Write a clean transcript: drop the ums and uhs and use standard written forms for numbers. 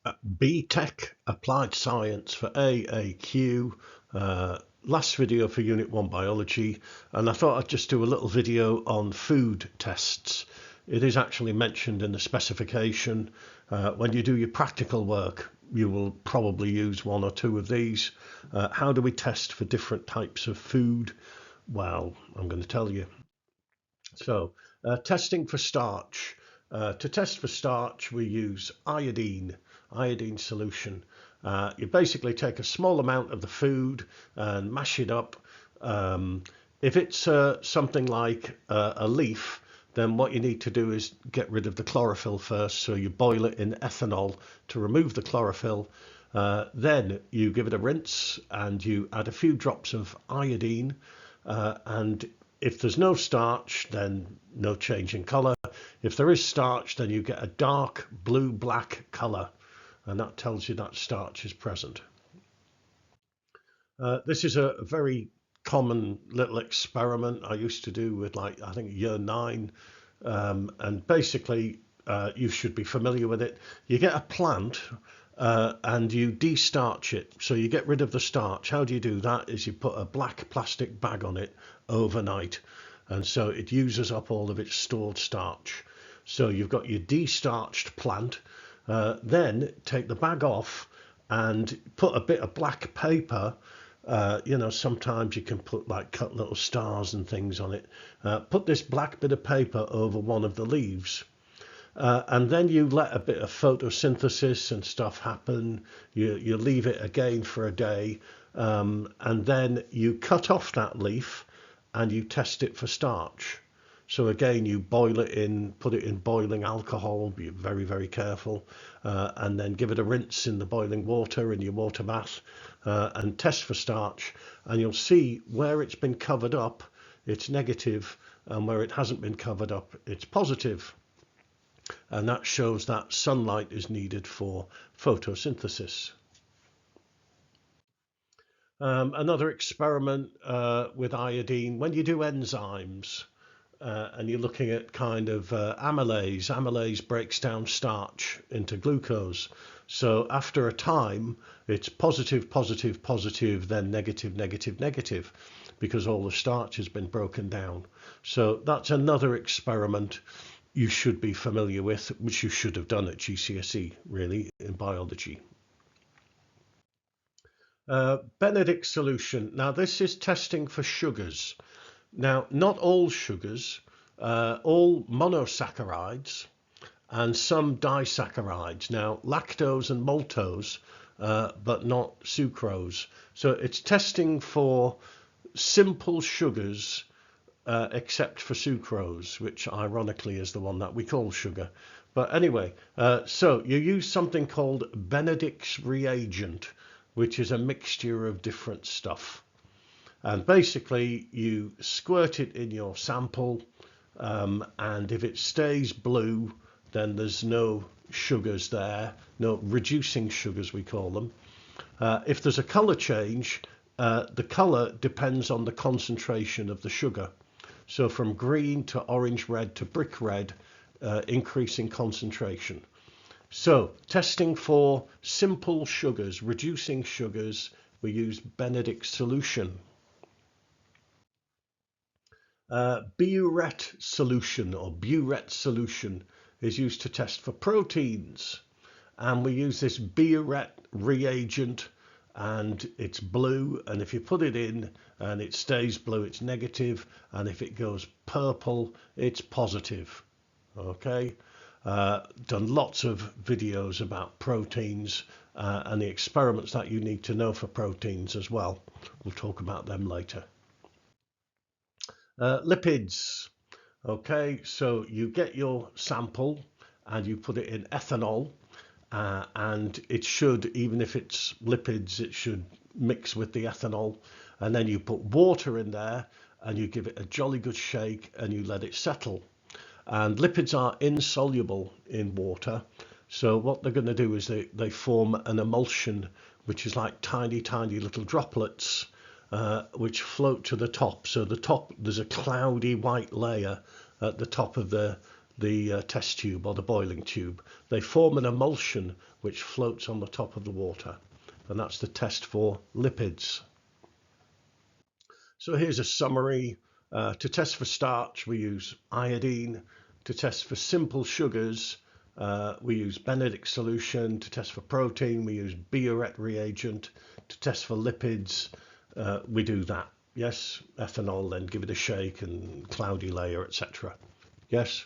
BTEC Applied Science for AAQ. Last video for Unit 1 Biology, and I thought I'd just do a little video on food tests. It is actually mentioned in the specification. When you do your practical work, you will probably use one or two of these. How do we test for different types of food? Well, I'm going to tell you. So, testing for starch. To test for starch, we use iodine solution. You basically take a small amount of the food and mash it up. If it's something like a leaf, then what you need to do is get rid of the chlorophyll first. So you boil it in ethanol to remove the chlorophyll. Then you give it a rinse and you add a few drops of iodine. And if there's no starch, then no change in color. If there is starch, then you get a dark blue-black color, and that tells you that starch is present. This is a very common little experiment I used to do with, like, I think year 9, and basically you should be familiar with it. You get a plant and you de-starch it, so you get rid of the starch. How do you do that? Is you put a black plastic bag on it overnight, and so it uses up all of its stored starch. So you've got your de-starched plant. Then take the bag off and put a bit of black paper. Sometimes you can put, like, cut little stars and things on it. Put this black bit of paper over one of the leaves. And then you let a bit of photosynthesis and stuff happen. You leave it again for a day, and then you cut off that leaf and you test it for starch. So again, you boil it in, put it in boiling alcohol, be very, very careful, and then give it a rinse in the boiling water in your water bath, and test for starch. And you'll see where it's been covered up, it's negative, and where it hasn't been covered up, it's positive. And that shows that sunlight is needed for photosynthesis. Another experiment with iodine, when you do enzymes, and you're looking at kind of amylase. Amylase breaks down starch into glucose. So after a time, it's positive, positive, positive, then negative, negative, negative, because all the starch has been broken down. So that's another experiment you should be familiar with, which you should have done at GCSE, really, in biology. BTEC solution. Now, this is testing for sugars. Now, not all sugars, all monosaccharides and some disaccharides. Now, lactose and maltose, but not sucrose. So it's testing for simple sugars, except for sucrose, which ironically is the one that we call sugar. But anyway, so you use something called BTEC's reagent, which is a mixture of different stuff. And basically you squirt it in your sample, and if it stays blue, then there's no sugars there, no reducing sugars we call them. If there's a color change, the color depends on the concentration of the sugar. So from green to orange red to brick red, increasing concentration. So testing for simple sugars, reducing sugars, we use BTEC solution. Burette solution or burette solution is used to test for proteins, and we use this burette reagent, and it's blue, and if you put it in and it stays blue, it's negative, and if it goes purple, it's positive. Okay, done lots of videos about proteins and the experiments that you need to know for proteins as well. We'll talk about them later. Lipids. Okay, so you get your sample and you put it in ethanol, and it should, even if it's lipids, it should mix with the ethanol, and then you put water in there and you give it a jolly good shake and you let it settle. And lipids are insoluble in water, so what they're going to do is they form an emulsion, which is like tiny little droplets, which float to the top. So the top, there's a cloudy white layer at the top of the the test tube or the boiling tube. They form an emulsion which floats on the top of the water, and that's the test for lipids. So here's a summary. To test for starch, we use iodine. To test for simple sugars, we use Benedict solution. To test for protein, we use Biuret reagent. To test for lipids, we do that. Yes, ethanol, then give it a shake and cloudy layer, etc. Yes.